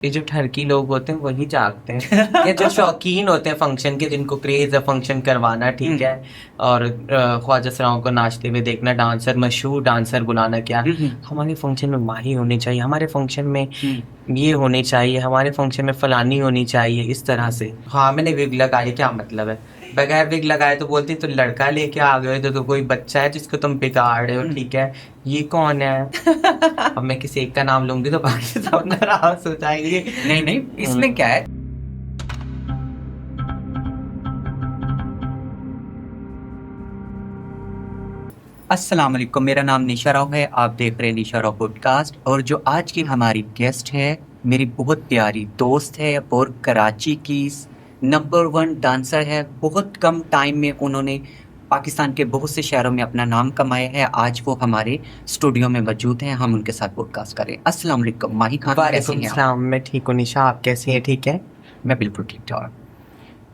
ये जो ठरकी लोग होते हैं वही जागते हैं। ये जो शौकीन होते हैं फंक्शन के, जिनको क्रेज है फंक्शन करवाना, ठीक है, और ख्वाजा सराओं को नाचते हुए देखना, डांसर, मशहूर डांसर बुलाना, क्या हमारे फंक्शन में माही होनी चाहिए, हमारे फंक्शन में ये होनी चाहिए, हमारे फंक्शन में फलानी होनी चाहिए, इस तरह से। हाँ, मैंने विग लगाई, क्या मतलब है? बगैर विग लगाए तो बोलती तो लड़का लेके आ गए, तो कोई बच्चा है जिसको तुम बिगाड़ रहे हो, ठीक है, ये कौन है? अब मैं किसी एक का नाम लूंगी तो बाकी सब नाराज हो जाएंगे। नहीं नहीं, इसमें क्या है। अस्सलाम वालेकुम, मेरा नाम निशा राव है। आप देख रहे हैं निशा राव पॉडकास्ट। और जो आज की हमारी गेस्ट है, मेरी बहुत प्यारी दोस्त है और कराची की नंबर 1 डांसर है। बहुत कम टाइम में उन्होंने पाकिस्तान के बहुत से शहरों में अपना नाम कमाया है। आज वो हमारे स्टूडियो में मौजूद हैं, हम उनके साथ पॉडकास्ट करें। अस्सलाम वालेकुम माही खान, कैसे वालेकुम हैं आप? सलाम, मैं ठीक हूँ निशा, आप कैसी हैं? ठीक है। मैं बिल्कुल ठीक ठाक।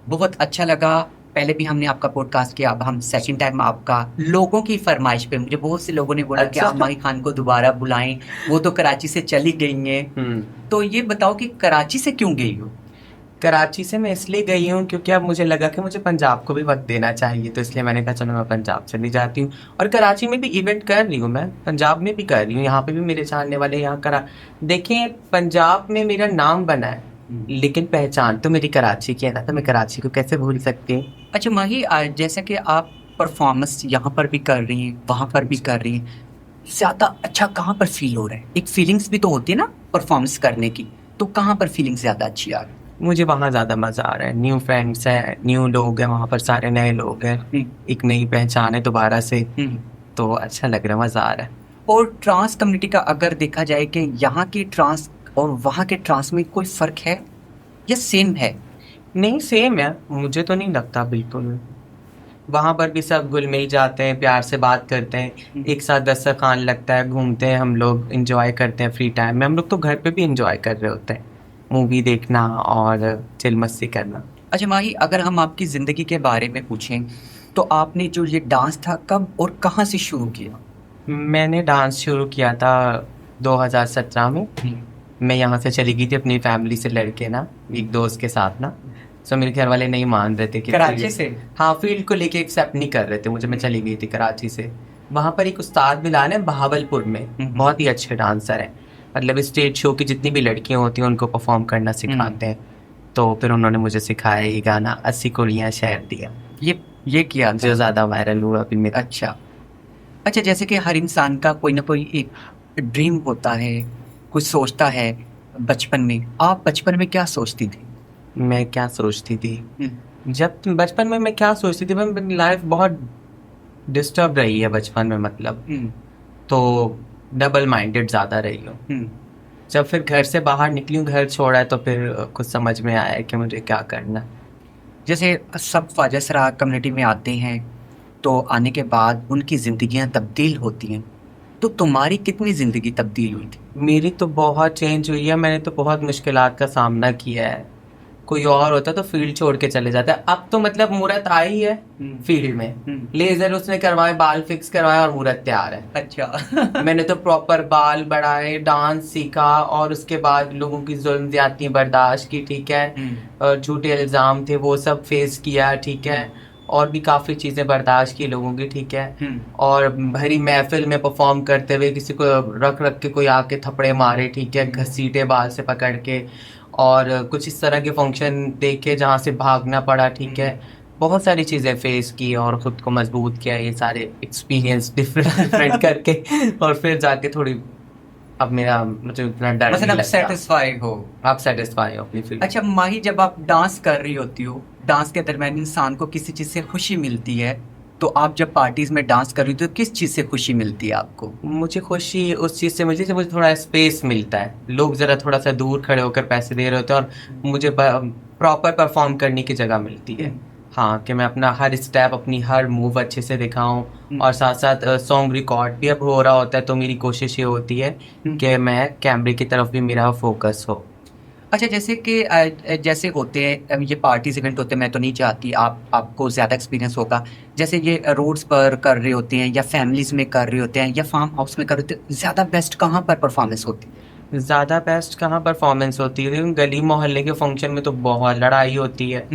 बहुत अच्छा लगा। पहले भी हमने आपका पॉडकास्ट किया, अब हम सेकंड टाइम आपका लोगों की फरमाइश पे, मुझे बहुत से लोगों ने बोला कि अच्छा। आप माही खान को दोबारा बुलाएं, वो तो कराची से चली गई हैं। तो ये बताओ कि कराची से क्यों गई हो? कराची से मैं इसलिए गई हूँ क्योंकि अब मुझे लगा कि मुझे पंजाब को भी वक्त देना चाहिए, तो इसलिए मैंने कहा चलो मैं पंजाब चली जाती हूँ। और कराची में भी इवेंट कर रही हूँ, मैं पंजाब में भी कर रही हूँ, यहाँ पे भी मेरे जानने वाले यहाँ करा। देखें, पंजाब में मेरा नाम बना है, लेकिन पहचान तो मेरी कराची की है ना, तो मैं कराची को कैसे भूल सकती हूँ। अच्छा माही, जैसे कि आप परफॉर्मेंस यहाँ पर भी कर रही हैं, वहाँ पर भी कर रही हैं, ज़्यादा अच्छा कहाँ पर फील हो रहा है? एक फीलिंग्स भी तो होती है ना परफॉर्मेंस करने की, तो कहाँ पर फीलिंग ज़्यादा अच्छी आ रही मुझे वहाँ ज़्यादा मज़ा आ रहा है, न्यू फ्रेंड्स हैं, न्यू लोग हैं, वहाँ पर सारे नए लोग हैं, है? एक नई पहचान है दोबारा से, तो अच्छा लग रहा है, मज़ा आ रहा है। और ट्रांस कम्युनिटी का अगर देखा जाए कि यहाँ की ट्रांस और वहाँ के ट्रांस में कोई फ़र्क है या सेम है? नहीं, सेम है, मुझे तो नहीं लगता बिल्कुल। वहाँ पर भी सब घुल मिल जाते हैं, प्यार से बात करते हैं, एक साथ दस्तरखान लगता है, घूमते हैं हम लोग, इंजॉय करते हैं फ्री टाइम में। हम लोग तो घर पे भी इंजॉय कर रहे होते हैं, मूवी देखना और चिल मस्ती करना। अच्छा माही, अगर हम आपकी ज़िंदगी के बारे में पूछें तो आपने जो ये डांस था कब और कहाँ से शुरू किया? मैंने डांस शुरू किया था 2017 में। मैं यहाँ से चली गई थी अपनी फैमिली से लड़के ना, एक दोस्त के साथ ना, सो मेरे घर वाले नहीं मान रहे थे कि कराची से? हाँ, फील्ड को लेके एक्सेप्ट नहीं कर रहे थे मुझे। मैं चली गई थी कराची से। वहाँ पर एक उस्ताद मिलान है बहावलपुर में, बहुत ही अच्छे डांसर हैं, मतलब स्टेज शो की जितनी भी लड़कियाँ होती हैं उनको परफॉर्म करना सिखाते हैं। तो फिर उन्होंने मुझे सिखाया ये गाना, 80 कुड़ियाँ शहर दिया, ये किया जो ज़्यादा वायरल हुआ अभी मेरा। अच्छा अच्छा, जैसे कि हर इंसान का कोई ना कोई एक ड्रीम होता है, कुछ सोचता है बचपन में। आप बचपन में क्या सोचती थी? मैं क्या सोचती थी? जब बचपन में मैं क्या सोचती थी, मैं, मेरी लाइफ बहुत डिस्टर्ब रही है बचपन में, मतलब तो डबल माइंडेड ज़्यादा रही हूँ। जब फिर घर से बाहर निकली हूँ, घर छोड़ा है, तो फिर कुछ समझ में आया है कि मुझे क्या करना है। जैसे सब ख्वाजा सरा कम्युनिटी में आते हैं तो आने के बाद उनकी ज़िंदगियां तब्दील होती हैं, तो तुम्हारी कितनी ज़िंदगी तब्दील हुई थी? मेरी तो बहुत चेंज हुई है, मैंने तो बहुत मुश्किलात का सामना किया है। कोई और होता तो फील्ड छोड़ के चले जाता, अब तो मतलब मूरत आई है फील्ड में, लेजर उसने करवाए, बाल फिक्स करवाए और मूरत तैयार है। अच्छा। मैंने तो प्रॉपर बाल बढ़ाए, डांस सीखा, और उसके बाद लोगों की जुल्म ज्यादती बर्दाश्त की, ठीक है, और झूठे इल्ज़ाम थे वो सब फेस किया, ठीक है, और भी काफ़ी चीज़ें बर्दाश्त की लोगों की, ठीक है। और भरी महफिल में परफॉर्म करते हुए किसी को रख रख के कोई आके थपड़े मारे, ठीक है, घसीटे बाल से पकड़ के, और कुछ इस तरह के फंक्शन देखे जहाँ से भागना पड़ा, ठीक है। बहुत सारी चीज़ें फेस की और ख़ुद को मजबूत किया, ये सारे एक्सपीरियंस डिफरेंट डिफरेंट करके, और फिर जाके थोड़ी अब मेरा मुझे उतना डर मतलब नहीं आप लगता। सेटिस्फाई हो? आप सेटिस्फाई हो अपनी फील्ड? अच्छा माही, जब आप डांस कर रही होती हो, डांस के दरमियान इंसान को किसी चीज़ से खुशी मिलती है, तो आप जब पार्टीज में डांस कर रही हो तो किस चीज़ से खुशी मिलती है आपको? मुझे खुशी उस चीज़ से मिलती है जब मुझे थोड़ा स्पेस मिलता है, लोग ज़रा थोड़ा सा दूर खड़े होकर पैसे दे रहे होते हैं और मुझे प्रॉपर परफॉर्म करने की जगह मिलती है। हाँ, कि मैं अपना हर स्टेप, अपनी हर मूव अच्छे से दिखाऊं, और साथ साथ सॉन्ग रिकॉर्ड भी अब हो रहा होता है, तो मेरी कोशिश ये होती है कि मैं कैमरे की तरफ भी मेरा फोकस हो। अच्छा, जैसे कि जैसे होते हैं ये पार्टीज इवेंट होते हैं, मैं तो नहीं चाहती, आपको ज़्यादा एक्सपीरियंस होगा। जैसे ये रोड्स पर कर रहे होते हैं या फैमिलीज़ में कर रहे होते हैं या फार्म हाउस में कर रहे होते हैं, ज़्यादा बेस्ट कहाँ पर परफॉर्मेंस होती है? ज्यादा बेस्ट कहाँ परफॉर्मेंस होती है, लेकिन गली मोहल्ले के फंक्शन में तो बहुत लड़ाई होती है,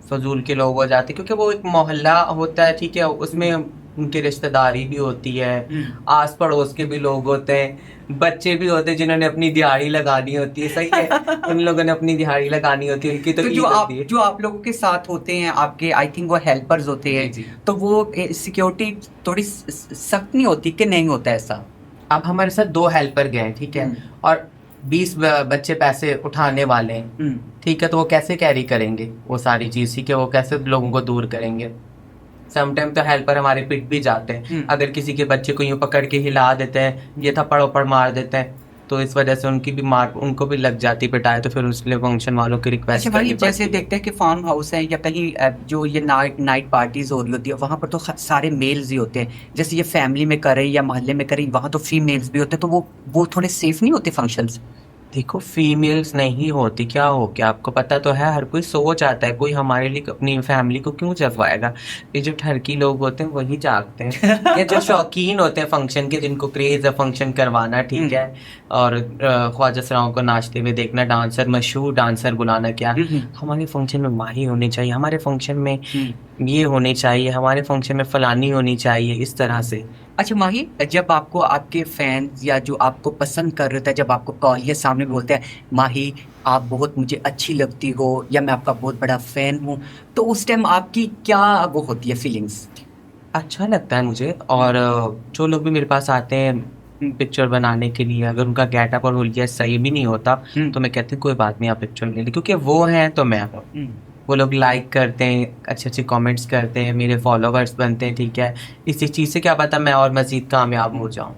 फजूल के लोग हो जाते हैं, क्योंकि वो एक मोहल्ला होता है, ठीक है, उसमें उनकी रिश्तेदारी भी होती है, आस पड़ोस के भी लोग होते हैं, बच्चे भी होते हैं जिन्होंने अपनी दिहाड़ी लगानी होती है, सही है, उन लोगों ने अपनी दिहाड़ी लगानी होती है, उनकी तो ईद होती है। जो आप लोगों के साथ होते हैं आपके, आई थिंक वो हेल्पर्स होते हैं, जी। तो वो सिक्योरिटी थोड़ी सख्त नहीं होती कि नहीं होता ऐसा? अब हमारे साथ 2 हेल्पर गए हैं, ठीक है, और 20 बच्चे पैसे उठाने वाले हैं, ठीक है, तो वो कैसे कैरी करेंगे वो सारी चीज, ठीक है, वो कैसे लोगों को दूर करेंगे। समटाइम तो हेल्पर हमारे पिट भी जाते हैं, अगर किसी के बच्चे को यूं पकड़ के हिला देते हैं, ये थप्पड़ वप्पड़ मार देते हैं, तो इस वजह से उनको भी लग जाती पिटाई, तो फिर उसके लिए फंक्शन वालों की रिक्वेस्ट अच्छा भाई, करनी जैसे पड़ती है। देखते हैं कि फार्म हाउस है या कहीं जो ये नाइट पार्टीज हो रही होती है, वहाँ पर तो सारे मेल्स ही होते हैं, जैसे ये फैमिली में करें या मोहल्ले में करें, वहाँ तो फीमेल्स भी होते हैं, तो वो थोड़े सेफ नहीं होते फंक्शंस? देखो, फीमेल्स नहीं होती, क्या हो क्या आपको पता तो है, हर कोई सो जाता है, कोई हमारे लिए अपनी फैमिली को क्यों जगवाएगा। ये जो ठरकी लोग होते हैं वही जागते हैं, ये जो शौकीन होते हैं फंक्शन के, जिनको क्रेज है फंक्शन करवाना, ठीक है, और ख्वाजा सराओं को नाचते हुए देखना, डांसर, मशहूर डांसर बुलाना, क्या हमारे फंक्शन में माही होनी चाहिए, हमारे फंक्शन में ये होने चाहिए, हमारे फंक्शन में फलानी होनी चाहिए, इस तरह से। अच्छा माही, जब आपको आपके फैंस या जो आपको पसंद कर रहे थे, जब आपको कॉल या सामने बोलते हैं माही आप बहुत मुझे अच्छी लगती हो या मैं आपका बहुत बड़ा फैन हूँ, तो उस टाइम आपकी क्या वो होती है फीलिंग्स? अच्छा लगता है मुझे, और जो लोग भी मेरे पास आते हैं पिक्चर बनाने के लिए, अगर उनका गेटअप और हुलिया सही भी नहीं होता तो मैं कहती हूँ कोई बात नहीं, आप पिक्चर ले लीजिए, क्योंकि वो हैं तो मैं हूँ। वो लोग लाइक करते हैं, अच्छे अच्छे कमेंट्स करते हैं, मेरे फॉलोवर्स बनते हैं, ठीक है, इसी चीज़ से क्या पता मैं और मज़ीद कामयाब हो जाऊँ।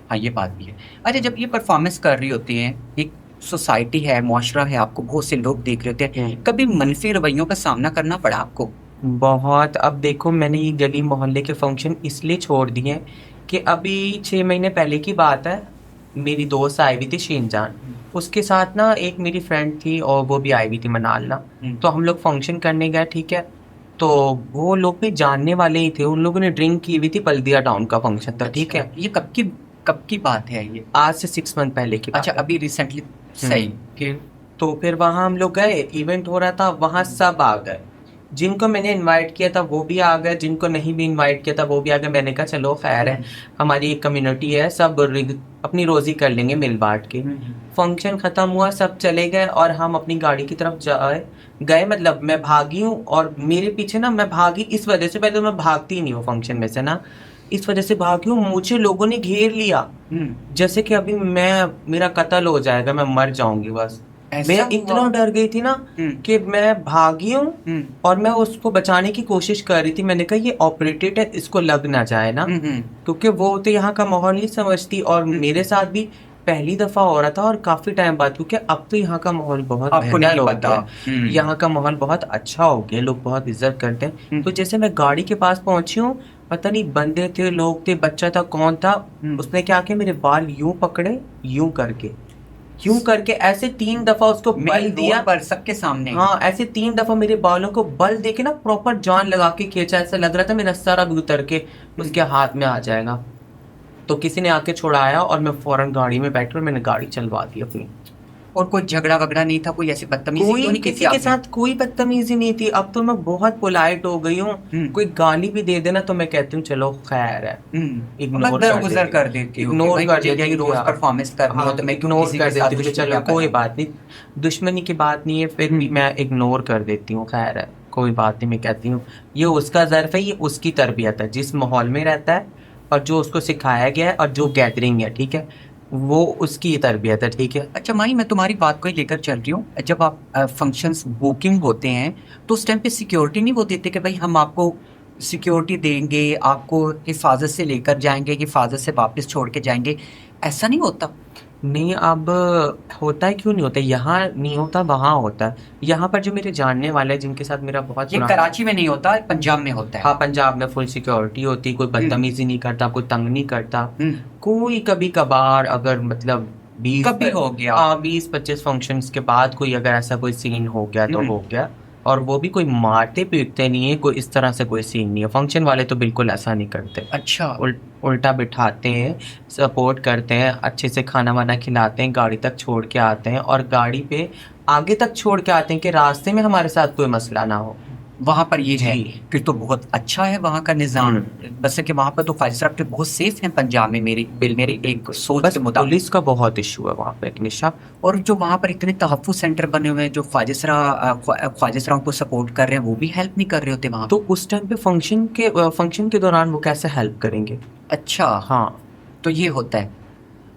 हाँ, ये बात भी है। अच्छा, जब ये परफॉर्मेंस कर रही होती हैं, एक सोसाइटी है, मुआशरा है, आपको बहुत से लोग देख रहे होते हैं, कभी मनफी रवैयों का सामना करना पड़ा आपको? बहुत। अब देखो, मैंने ये गली मोहल्ले के फंक्शन इसलिए छोड़ दिए हैं कि अभी 6 महीने पहले की बात है, मेरी दोस्त आई हुई थी शीन जान, उसके साथ ना एक मेरी फ्रेंड थी और वो भी आई हुई थी मनालना, तो हम लोग फंक्शन करने गए, ठीक है, तो वो लोग भी जानने वाले ही थे, उन लोगों ने ड्रिंक की हुई थी, बल्दिया टाउन का फंक्शन था, ठीक है। ये कब की बात है ये? आज से 6 मंथ पहले की बात अच्छा, है। अभी रिसेंटली? सही। तो फिर वहाँ हम लोग गए, इवेंट हो रहा था, वहाँ सब आ गए, जिनको मैंने इनवाइट किया था वो भी आ गए, जिनको नहीं भी इनवाइट किया था वो भी आ गए। मैंने कहा चलो खैर है, हमारी एक कम्युनिटी है, सब अपनी रोजी कर लेंगे मिल बांट के। फंक्शन खत्म हुआ, सब चले गए और हम अपनी गाड़ी की तरफ गए, मतलब मैं भागी हूँ, और मेरे पीछे ना, मैं भागी इस वजह से, पहले तो मैं भागती ही नहीं हूँ फंक्शन में से ना, इस वजह से भागी हूँ, मुझे लोगों ने घेर लिया, जैसे कि अभी मेरा कत्ल हो जाएगा, मैं मर जाऊंगी बस। मैं इतना डर गई थी ना कि मैं भागी हूँ और मैं उसको बचाने की कोशिश कर रही थी। मैंने कहा ये ऑपरेटेड है, इसको लग ना जाए ना, क्योंकि वो तो यहाँ का माहौल नहीं समझती, और मेरे साथ भी पहली दफा हो रहा था और काफी टाइम बाद, क्योंकि अब तो यहाँ का माहौल बहुत बेहतर हो गया, यहाँ का माहौल बहुत अच्छा हो गया, लोग बहुत इज्जत करते हैं। तो जैसे मैं गाड़ी के पास पहुंची हूँ, पता नहीं बंदे थे, लोग थे, बच्चा था, कौन था, उसने क्या किया, मेरे बाल यूं पकड़े, यूं करके ऐसे 3 दफा उसको बल दिया, पर सबके सामने। हाँ, ऐसे 3 दफा मेरे बालों को बल दे के ना, प्रॉपर जान लगा के खींचा, ऐसा लग रहा था मेरा सारा भी उतर के उसके हाथ में आ जाएगा। तो किसी ने आके छुड़ाया और मैं फौरन गाड़ी में बैठ कर मैंने गाड़ी चलवा दी अपनी। और कोई झगड़ा वगड़ा नहीं था, कोई ऐसी बदतमीजी तो नहीं? किसी के साथ कोई बदतमीजी नहीं थी। अब तो मैं बहुत पोलाइट हो गई हूँ, कोई गाली भी दे देना तो मैं कहती हूँ चलो खैर है, इग्नोर कर देती हूँ, इग्नोर कर देती हूँ, रोज परफॉर्मेंस करनी हो तो मैं इग्नोर कर देती हूँ, चलो कोई बात नहीं, दुश्मनी की बात नहीं है, फिर भी मैं इग्नोर कर देती हूँ, खैर है कोई बात नहीं। मैं कहती हूँ ये उसका ज़र्फ है, ये उसकी तरबियत है, जिस माहौल में रहता है और जो उसको सिखाया गया है और जो गैदरिंग है, ठीक है, वो उसकी तरबियत है, ठीक है। अच्छा माही, मैं तुम्हारी बात को ही लेकर चल रही हूँ, जब आप फंक्शंस बुकिंग होते हैं तो उस टाइम पे सिक्योरिटी नहीं वो देते कि भाई हम आपको सिक्योरिटी देंगे, आपको हिफाजत से लेकर जाएंगे, हिफाजत से वापस छोड़ के जाएंगे, ऐसा नहीं होता? नहीं, अब होता है, क्यों नहीं होता, यहाँ नहीं होता, वहाँ होता है। यहाँ पर जो मेरे जानने वाले हैं, जिनके साथ मेरा बहुत, ये कराची में नहीं होता, पंजाब में होता है। हाँ, पंजाब में फुल सिक्योरिटी होती, कोई बदतमीजी नहीं करता, कोई तंग नहीं करता, कोई कभी कभार अगर मतलब 20 कभी हो गया, 20-25 फंक्शंस के बाद कोई अगर ऐसा कोई सीन हो गया तो हो गया, और वो भी कोई मारते पीटते नहीं है, कोई इस तरह से कोई सीन नहीं है। फंक्शन वाले तो बिल्कुल ऐसा नहीं करते। अच्छा। उल्टा बिठाते हैं, सपोर्ट करते हैं, अच्छे से खाना वाना खिलाते हैं, गाड़ी तक छोड़ के आते हैं, और गाड़ी पे आगे तक छोड़ के आते हैं कि रास्ते में हमारे साथ कोई मसला ना हो। वहाँ पर ये है, जी। फिर तो बहुत अच्छा है वहाँ का निज़ाम। वैसे कि वहाँ पर तो ख्वाजा सरा पे बहुत सेफ हैं पंजाब में, मेरी एक सोच बस के मुताबिक। पुलिस का बहुत इशू है वहाँ पे निशा। और जो वहाँ पर इतने तहफ़्फ़ुज़ सेंटर बने हुए हैं जो ख्वाजा सराओं को सपोर्ट कर रहे हैं, वो भी हेल्प नहीं कर रहे होते वहाँ तो पे। उस टाइम पे फंक्शन के दौरान वो कैसे हेल्प करेंगे? अच्छा, हाँ। तो ये होता है।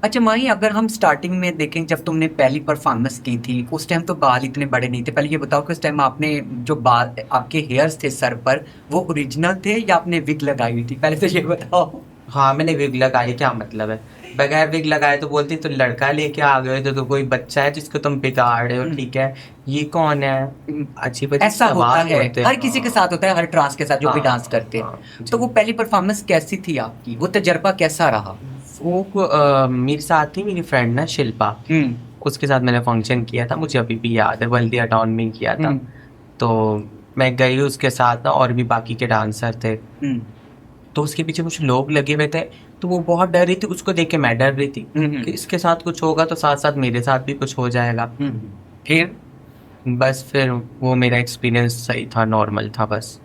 अच्छा माही, अगर हम स्टार्टिंग में देखें जब तुमने पहली परफॉर्मेंस की थी, उस टाइम तो बाल इतने बड़े नहीं थे। पहले ये बताओ कि उस टाइम आपने जो बाल, आपके हेयर्स थे सर पर, वो ओरिजिनल थे या आपने विग लगाई हुई थी? पहले तो ये बताओ। हाँ, मैंने विग लगाई, क्या मतलब है? बगैर विग लगाए तो बोलती तो लड़का लेके आ गए, तो कोई बच्चा है जिसको तुम बिगाड़ रहे हो, हम्म। ठीक है? ये कौन है? अजीब अजीब ऐसा होता सवाल है, होते हैं। हर किसी के साथ होता है, हर ट्रांस के साथ जो भी हाँ, डांस करते हैं। हाँ, तो जी। वो पहली परफॉर्मेंस कैसी थी आपकी? वो तजर्बा कैसा रहा? मेरे साथ ही मेरी फ्रेंड ना शिल्पा, हम्म। उसके साथ मैंने फंक्शन किया था, मुझे अभी भी याद है, बल्दिया टाउन में किया था। हम्म। तो मैं गई उसके साथ ना, और भी बाकी के डांसर थे, हम्म। तो उसके पीछे कुछ लोग लगे हुए थे। तो वो बहुत डर रही थी, उसको देख के मैं डर रही थी हम्म। कि इसके साथ कुछ होगा तो साथ साथ मेरे साथ भी कुछ हो जाएगा। हम्म। फिर? बस फिर वो मेरा एक्सपीरियंस सही था, नॉर्मल था बस।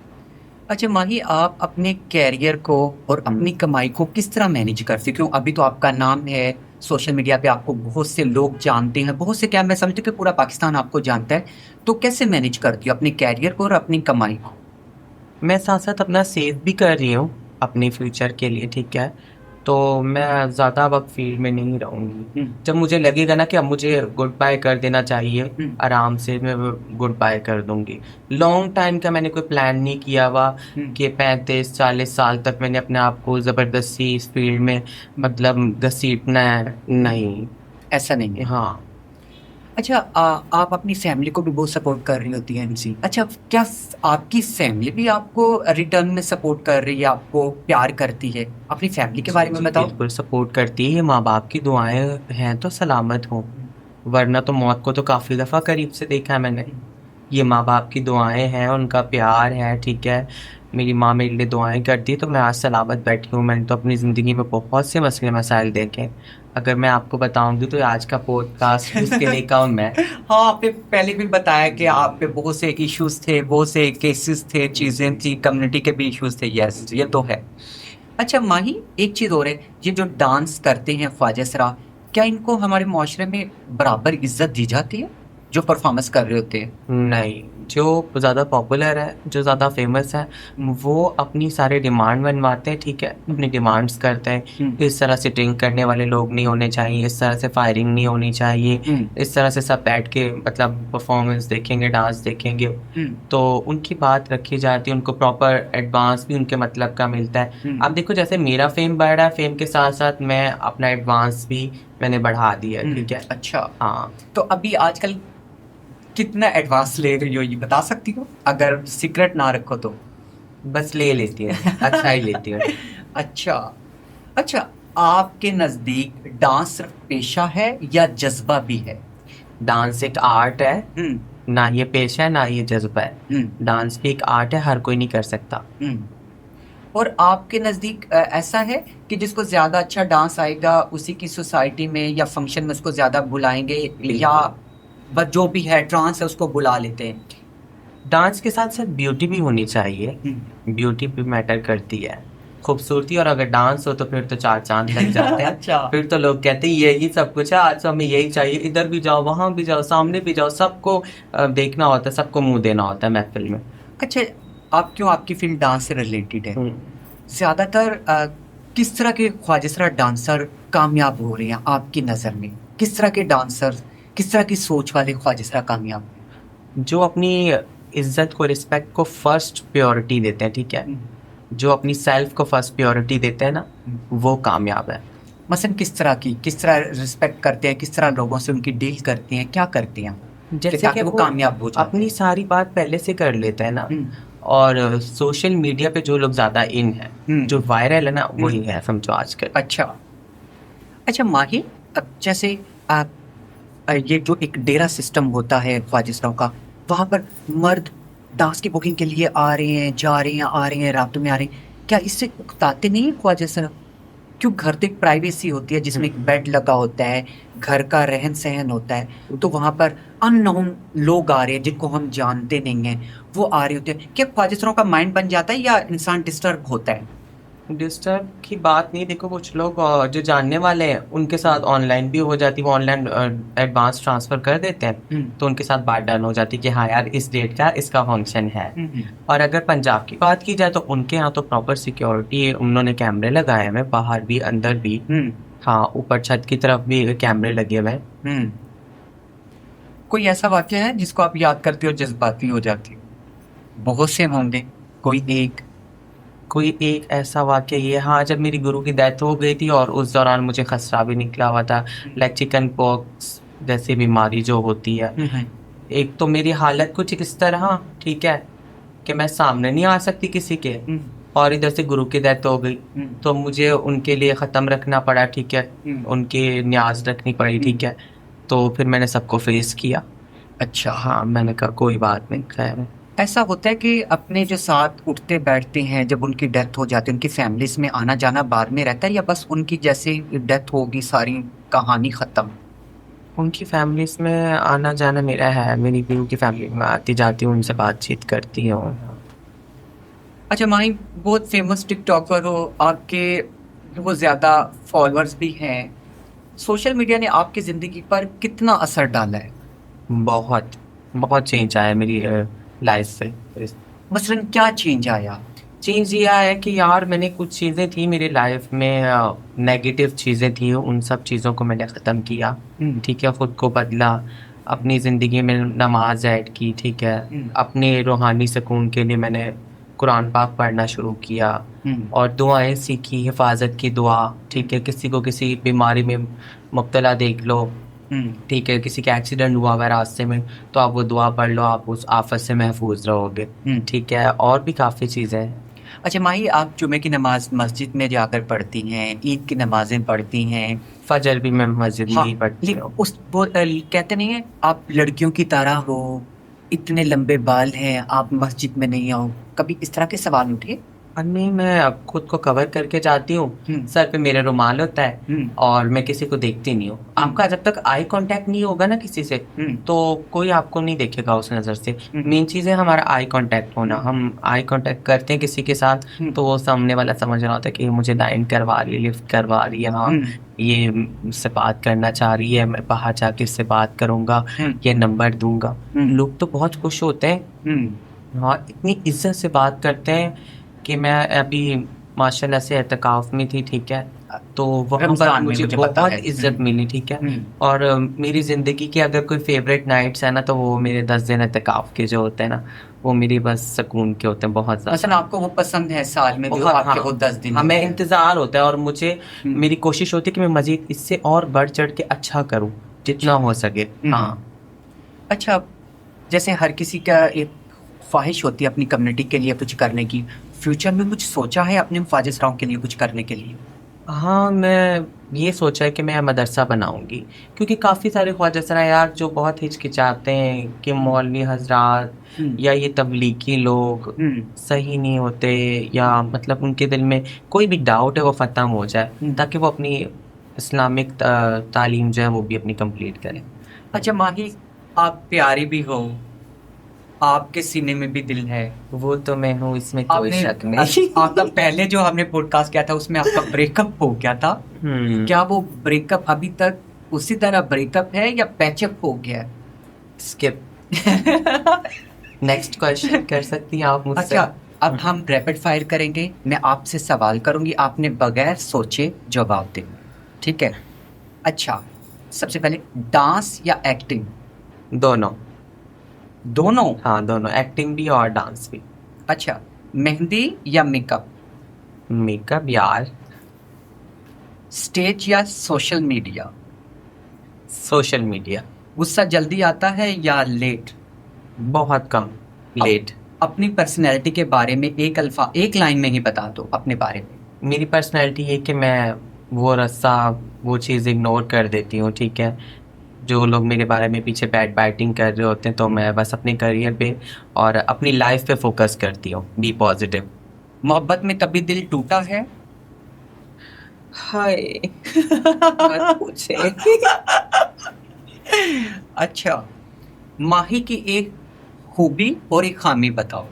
अच्छा माही, आप अपने कैरियर को और अपनी कमाई को किस तरह मैनेज करते हो? क्यों, अभी तो आपका नाम है, सोशल मीडिया पे आपको बहुत से लोग जानते हैं, बहुत से, क्या मैं समझती हूँ कि पूरा पाकिस्तान आपको जानता है। तो कैसे मैनेज करती हो अपने कैरियर को और अपनी कमाई को? मैं साथ साथ अपना सेव भी कर रही हूँ अपने फ्यूचर के लिए, ठीक है? तो मैं ज़्यादा वक्त फील्ड में नहीं रहूँगी। हम्म। जब मुझे लगेगा ना कि अब मुझे गुड बाय कर देना चाहिए, हम्म। आराम से मैं गुड बाय कर दूंगी। लॉन्ग टाइम का मैंने कोई प्लान नहीं किया हुआ हम्म। कि 35-40 साल तक मैंने अपने आप को ज़बरदस्ती इस फील्ड में मतलब घसीटना है, नहीं। ऐसा नहीं है। हाँ। अच्छा, आप अपनी फैमिली को भी बहुत सपोर्ट कर रही होती है एमसी। अच्छा, क्या आपकी फैमिली भी आपको रिटर्न में सपोर्ट कर रही है, आपको प्यार करती है? अपनी फैमिली के जी बारे में जी, बताओ। बिल्कुल सपोर्ट करती है। माँ बाप की दुआएं हैं तो सलामत हूँ, वरना तो मौत को तो काफ़ी दफ़ा करीब से देखा है मैंने। ये माँ बाप की दुआएं हैं, उनका प्यार है, ठीक है? मेरी माँ मेरे लिए दुआएं करती है तो मैं आज सलामत बैठी हूँ। मैंने तो अपनी ज़िंदगी में बहुत से मसले मसाइल देखे, अगर मैं आपको बताऊंगी तो आज का पॉडकास्ट उसके लिए कम मैं। हाँ, आपने पहले भी बताया कि आप पे बहुत से इश्यूज थे, बहुत से केसेस थे, चीज़ें थी, कम्युनिटी के भी इश्यूज थे। यस, ये तो है। अच्छा माही, एक चीज़ और है, ये जो डांस करते हैं ख्वाजा सरा, क्या इनको हमारे माशरे में बराबर इज्जत दी जाती है जो परफॉर्मेंस कर रहे होते हैं? नहीं, जो ज़्यादा पॉपुलर है, जो ज़्यादा फेमस है, वो अपनी सारे डिमांड बनवाते हैं, ठीक है? अपनी डिमांड्स करते हैं, इस तरह से ड्रिंक करने वाले लोग नहीं होने चाहिए, इस तरह से फायरिंग नहीं होनी चाहिए, इस तरह से सब बैठ के मतलब परफॉर्मेंस देखेंगे, डांस देखेंगे। तो उनकी बात रखी जाती है, उनको प्रॉपर एडवांस भी उनके मतलब का मिलता है। अब देखो, जैसे मेरा फेम बढ़ रहा है, फेम के साथ साथ मैं अपना एडवांस भी मैंने बढ़ा दिया, ठीक है? अच्छा, हाँ। तो अभी आजकल कितना एडवांस ले रही हो, ये बता सकती हो अगर सीक्रेट ना रखो तो? बस ले लेती है, अच्छा ही लेती है। अच्छा। अच्छा, आपके नज़दीक डांस सिर्फ पेशा है या जज्बा भी है? डांस एक आर्ट है, ना ये पेशा है ना ये जज्बा है। डांस भी एक आर्ट है, हर कोई नहीं कर सकता। और आपके नज़दीक ऐसा है कि जिसको ज़्यादा अच्छा डांस आएगा उसी की सोसाइटी में या फंक्शन में उसको ज़्यादा बुलाएंगे, या बस जो भी है ट्रांस है उसको बुला लेते हैं? डांस के साथ साथ ब्यूटी भी होनी चाहिए, ब्यूटी भी मैटर करती है, खूबसूरती। और अगर डांस हो तो फिर तो चार चांद लग जाते हैं। अच्छा। फिर तो लोग कहते हैं यही सब कुछ है, आज तो हमें यही चाहिए, इधर भी जाओ, वहां भी जाओ, सामने भी जाओ, सबको देखना होता है, सबको मुंह देना होता है महफिल में। अच्छा, आप क्यों, आपकी फील्ड डांस से रिलेटेड है, ज़्यादातर किस तरह के ख्वाजा सरा डांसर कामयाब हो रहे हैं आपकी नज़र में? किस तरह के डांसर, किस तरह की सोच वाले ख्वाजा सरा कामयाब? जो अपनी इज्जत को, रिस्पेक्ट को फर्स्ट प्रायोरिटी देते हैं, ठीक है? जो अपनी सेल्फ को फर्स्ट प्रायोरिटी देते हैं ना, वो कामयाब है। मसलन किस तरह की, किस तरह रिस्पेक्ट करते हैं, किस तरह लोगों से उनकी डील करते हैं, क्या करते हैं जैसे कि वो कामयाब हो जाए? अपनी सारी बात पहले से कर लेते हैं ना। और सोशल मीडिया पे जो लोग ज़्यादा इन है, जो वायरल है ना, वही है समझो आजकल। अच्छा। अच्छा माही, अब जैसे ये जो एक डेरा सिस्टम होता है ख्वाजा सराओं का, वहाँ पर मर्द डांस की बुकिंग के लिए आ रहे हैं, जा रहे हैं, आ रहे हैं, रातों में आ रहे हैं, क्या इससे उकताते नहीं हैं ख्वाजा सर? क्यों, घर तो एक प्राइवेसी होती है जिसमें एक बेड लगा होता है, घर का रहन सहन होता है, तो वहां पर अननोन लोग आ रहे हैं जिनको हम जानते नहीं हैं, वो आ रहे होते हैं, क्या ख्वाजा सरों का माइंड बन जाता है या इंसान डिस्टर्ब होता है? डिस्टर्ब की बात नहीं, देखो कुछ लोग जो जानने वाले हैं उनके साथ ऑनलाइन भी हो जाती है, वो ऑनलाइन एडवांस ट्रांसफर कर देते हैं, तो उनके साथ बात डन हो जाती है कि हाँ यार इस डेट का इसका फंक्शन है। और अगर पंजाब की बात की जाए तो उनके यहाँ तो प्रॉपर सिक्योरिटी है, उन्होंने कैमरे लगाए हुए हैं बाहर भी अंदर भी। हाँ, ऊपर छत की तरफ भी कैमरे लगे हुए हैं। कोई ऐसा वाक्य है जिसको आप याद करते हो जज्बाती हो जाती हो? बहुत से होंगे, कोई एक ऐसा वाक्य ये, हाँ जब मेरी गुरु की डेथ हो गई थी और उस दौरान मुझे खसरा भी निकला हुआ था, लाइक चिकन पॉक्स जैसी बीमारी जो होती है। एक तो मेरी हालत कुछ इस तरह, ठीक है, कि मैं सामने नहीं आ सकती किसी के, और इधर से गुरु की डेथ हो गई, तो मुझे उनके लिए ख़त्म रखना पड़ा, ठीक है, उनकी न्याज रखनी पड़ी, ठीक है, तो फिर मैंने सबको फेस किया। अच्छा, हाँ, मैंने कहा कोई बात नहीं, खैर है। ऐसा होता है कि अपने जो साथ उठते बैठते हैं जब उनकी डेथ हो जाती है, उनकी फैमिलीज में आना जाना बाद में रहता है, या बस उनकी जैसे डेथ होगी सारी कहानी खत्म? उनकी फैमिलीज में आना जाना मेरा है, मेरी गुरु की फैमिली में आती जाती हूँ, उनसे बातचीत करती हूँ। अच्छा माही, बहुत फेमस टिकटॉकर हो, आपके बहुत ज़्यादा फॉलोअर्स भी हैं, सोशल मीडिया ने आपकी ज़िंदगी पर कितना असर डाला है? बहुत बहुत चेंज आया मेरी लाइफ से। मसलन क्या चेंज आया? चेंज ये आया कि यार मैंने कुछ चीज़ें थी मेरी लाइफ में, नेगेटिव चीज़ें थी, उन सब चीज़ों को मैंने ख़त्म किया, ठीक है, ख़ुद को बदला, अपनी ज़िंदगी में नमाज ऐड की, ठीक है, अपने रूहानी सुकून के लिए मैंने कुरान पाक पढ़ना शुरू किया और दुआएं सीखी, हिफाजत की दुआ, ठीक है, किसी को किसी बीमारी में मुब्तला देख लो, ठीक है, किसी का एक्सीडेंट हुआ हुआ है रास्ते में, तो आप वो दुआ पढ़ लो, आप उस आफत से महफूज रहोगे, ठीक है, और भी काफ़ी चीज़ें हैं। अच्छा माही, आप जुमे की नमाज मस्जिद में जाकर पढ़ती हैं, ईद की नमाजें पढ़ती हैं, फजर भी मैं मस्जिद में ही पढ़ती लेकिन हूँ। वो कहते नहीं है आप लड़कियों की तरह हो, इतने लंबे बाल हैं, आप मस्जिद में नहीं आओ, कभी इस तरह के सवाल उठे? और नहीं, मैं अब खुद को कवर करके जाती हूँ, सर पे मेरा रुमाल होता है और मैं किसी को देखती नहीं हूँ। आपका जब तक आई कांटेक्ट नहीं होगा ना किसी से, तो कोई आपको नहीं देखेगा उस नज़र से। मेन चीज़ है हमारा आई कांटेक्ट होना, हम आई कांटेक्ट करते हैं किसी के साथ, तो वो सामने वाला समझ रहा होता है कि मुझे लाइन करवा रही है, लिफ्ट करवा रही है, हाँ ये मुझसे बात करना चाह रही है, मैं बाहर जाके इससे बात करूँगा, ये नंबर दूंगा। लोग तो बहुत खुश होते हैं, हाँ, इतनी इज्जत से बात करते हैं कि मैं अभी माशाल्लाह से एतकाफ में थी, ठीक है, तो वहाँ पर मुझे बहुत इज्जत मिली, ठीक है, और मेरी ज़िंदगी के अगर कोई फेवरेट नाइट्स है ना, तो वो मेरे 10 दिन एतकाफ के जो होते हैं ना, वो मेरी बस सुकून के होते हैं बहुत ज़्यादा। असल आपको वो पसंद है, साल में बहुत, आपके वो 10 दिन? हमें इंतज़ार होता है और मुझे मेरी कोशिश होती है कि मैं मज़ीद इससे और बढ़ चढ़ के अच्छा करूँ जितना हो सके। हाँ, अच्छा, जैसे हर किसी का एक ख्वाहिश होती है अपनी कम्युनिटी के लिए कुछ करने की, फ्यूचर में कुछ सोचा है अपने ख्वाजा सराओं के लिए कुछ करने के लिए? हाँ, मैं ये सोचा है कि मैं मदरसा बनाऊंगी, क्योंकि काफ़ी सारे ख्वाजा सरा यार जो बहुत हिचकिचाते हैं कि मौलवी हजरात या ये तबलीगी लोग सही नहीं होते, या मतलब उनके दिल में कोई भी डाउट है वो ख़त्म हो जाए, ताकि वो अपनी इस्लामिक तालीम जो है वो भी अपनी कंप्लीट करें। अच्छा माही, आप प्यारी भी हो, आपके सीने में भी दिल है, वो तो मैं हूँ, इसमें कोई शक नहीं। आपका पहले जो हमने पॉडकास्ट किया था उसमें आपका ब्रेकअप हो गया था, क्या वो ब्रेकअप अभी तक उसी तरह ब्रेकअप है या पैचअप हो गया है? स्किप। नेक्स्ट क्वेश्चन कर सकती हैं आप मुझसे। अच्छा, अब हम रैपिड फायर करेंगे, मैं आपसे सवाल करूंगी, आपने बगैर सोचे जवाब देना, ठीक है? अच्छा, सबसे पहले डांस या एक्टिंग? दोनों। दोनों? हाँ, दोनों, एक्टिंग भी और डांस भी। अच्छा, मेहंदी या मेकअप? मेकअप यार। स्टेज या सोशल मीडिया? Social media. गुस्सा जल्दी आता है या लेट? बहुत कम लेट। अपनी पर्सनैलिटी के बारे में एक लाइन में ही बता दो अपने बारे में। मेरी पर्सनैलिटी ये कि मैं वो रस्सा वो चीज़ इग्नोर कर देती हूँ, ठीक है, जो लोग मेरे बारे में पीछे बैड बाइटिंग कर रहे होते हैं, तो मैं बस अपने करियर पे और अपनी लाइफ पे फोकस करती हूँ। Be positive. मोहब्बत में कभी दिल टूटा है? हाय मत पूछे। अच्छा, माही की एक खूबी और एक खामी बताओ।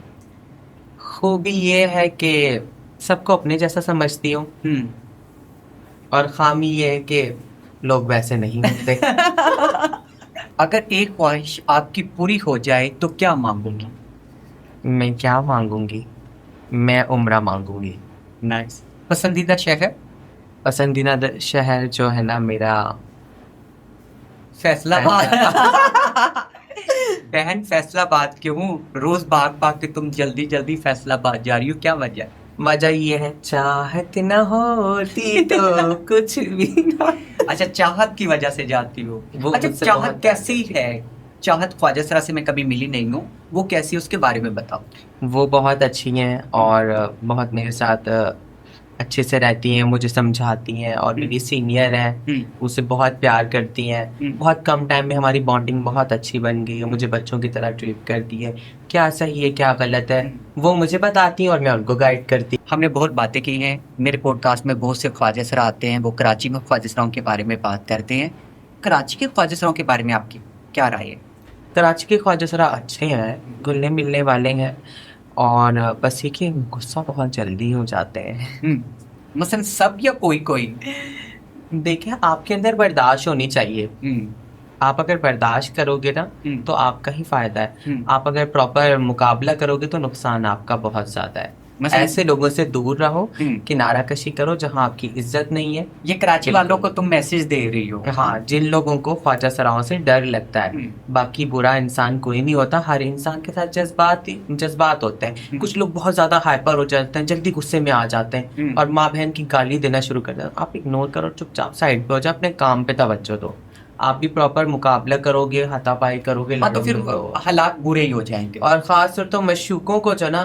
खूबी ये है कि सबको अपने जैसा समझती हूँ, हम्म। और खामी ये है कि लोग वैसे नहीं होते। अगर एक ख्वाहिश आपकी पूरी हो जाए तो क्या मांगोगी? मैं क्या मांगूंगी? मैं उम्रा मांगूंगी। नाइस। पसंदीदा शहर? पसंदीदा शहर जो है ना मेरा, फैसलाबाद। बहन फैसलाबाद क्यों? रोज भाग भाग के तुम जल्दी जल्दी फैसलाबाद जा रही हो, क्या वजह? मजा ये है चाहत न होती तो कुछ भी ना। अच्छा, चाहत की वजह से जाती हो। वो अच्छा, मुझसे चाहत बहुत कैसी है? चाहत ख्वाजा सरा से मैं कभी मिली नहीं हूँ, वो कैसी है उसके बारे में बताओ। वो बहुत अच्छी हैं और बहुत मेरे साथ अच्छे से रहती हैं, मुझे समझाती हैं, और मेरी सीनियर हैं, उसे बहुत प्यार करती हैं। बहुत कम टाइम में हमारी बॉन्डिंग बहुत अच्छी बन गई है, मुझे बच्चों की तरह ट्रीट करती है। क्या सही है क्या गलत है वो मुझे बताती हैं और मैं उनको गाइड करती हमने बहुत बातें की हैं, मेरे पॉडकास्ट में बहुत से ख्वाजा सरा आते हैं, वो कराची में ख्वाजा सराओं के बारे में बात करते हैं। कराची के ख्वाजा सराओं के बारे में आपकी क्या राय है? कराची के ख्वाजा सरा अच्छे हैं, घुलने मिलने वाले हैं, और बस ये कि गुस्सा बहुत जल्दी हो जाते हैं। मसलन सब या कोई कोई? देखिए, आपके अंदर बर्दाश्त होनी चाहिए। हम्म। आप अगर बर्दाश्त करोगे ना तो आपका ही फायदा है। आप अगर प्रॉपर मुकाबला करोगे तो नुकसान आपका बहुत ज्यादा है। ऐसे लोगों से दूर रहो, किनारा कशी करो जहां आपकी इज्जत नहीं है। ये कराची वालों को तुम मैसेज दे रही हो? हाँ, जिन लोगों को ख्वाजा सराओं से डर लगता है। बाकी बुरा इंसान कोई नहीं होता, हर इंसान के साथ जज्बात होते हैं। कुछ लोग बहुत ज्यादा हाइपर हो जाते हैं, जल्दी गुस्से में आ जाते हैं और माँ बहन की गाली देना शुरू कर देते हैं। आप इग्नोर करो, चुपचाप साइड पे हो जाओ, अपने काम पे तवज्जो दो। आप भी प्रॉपर मुकाबला करोगे, हाथापाई करोगे, हाँ, तो फिर हालात बुरे ही हो जाएंगे। और खास तौर तो मशूकों को जो ना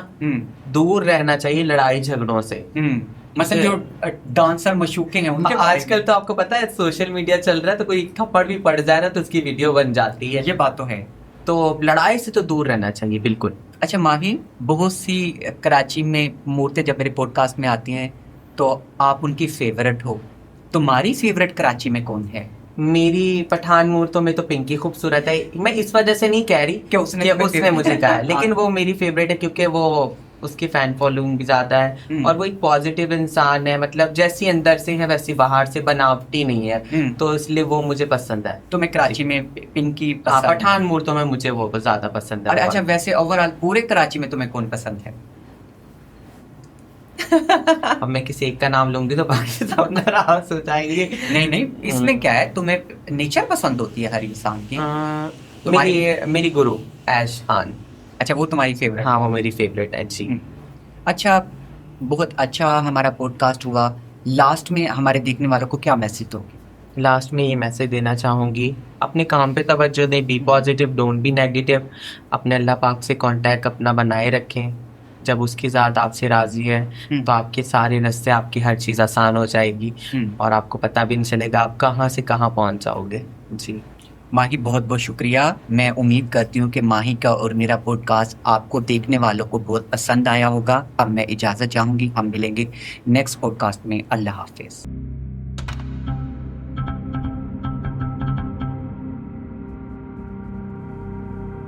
दूर रहना चाहिए लड़ाई झगड़ों से। मतलब जो डांसर मशूके हैं उनके आजकल तो आपको पता है सोशल मीडिया चल रहा है, तो कोई थप्पड़ भी पड़ जाए ना तो उसकी वीडियो बन जाती है। ये बात तो है। तो लड़ाई से तो दूर रहना चाहिए बिल्कुल। अच्छा माही, बहुत सी कराची में मूर्तें जब मेरे पॉडकास्ट में आती हैं तो आप उनकी फेवरेट हो, तुम्हारी फेवरेट कराची में कौन है? मेरी पठान मूर्तों में तो पिंकी खूबसूरत है। मैं इस वजह से नहीं कह रही कि उसने मुझे कहा है, लेकिन वो मेरी फेवरेट है क्योंकि वो उसकी फैन फॉलोइंग भी ज्यादा है और वो एक पॉजिटिव इंसान है। मतलब जैसी अंदर से है वैसी बाहर से बनावटी नहीं है, तो इसलिए वो मुझे पसंद है। तो मैं कराची में पिंकी पठान मूर्तों में मुझे वो ज्यादा पसंद है। अच्छा, वैसे ओवरऑल पूरे कराची में तुम्हें कौन पसंद है? अब मैं किसी एक का नाम लूंगी तो बाकी सब नाराज हो जाएंगे। नहीं, इसमें क्या है, तुम्हें नेचर पसंद होती है हर इंसान की। मेरी गुरु ऐश खान। अच्छा, वो तुम्हारी फेवरेट? हाँ, वो मेरी फेवरेट है जी। अच्छा, बहुत अच्छा हमारा पॉडकास्ट हुआ। लास्ट में हमारे देखने वालों को क्या मैसेज दोगे? लास्ट में ये मैसेज देना चाहूँगी, अपने काम पे तवज्जो दें, be positive, don't be negative. अपने अल्लाह पाक से कांटेक्ट अपना बनाए रखें। जब उसकी ज़ात आपसे राज़ी है तो आपके सारे रास्ते, आपकी हर चीज़ आसान हो जाएगी और आपको पता भी नहीं चलेगा आप कहाँ से कहाँ पहुँच जाओगे। जी माही, बहुत बहुत शुक्रिया। मैं उम्मीद करती हूँ कि माही का और मेरा पॉडकास्ट आपको देखने वालों को बहुत पसंद आया होगा। अब मैं इजाज़त चाहूँगी, हम मिलेंगे नेक्स्ट पॉडकास्ट में। अल्लाह हाफिज़।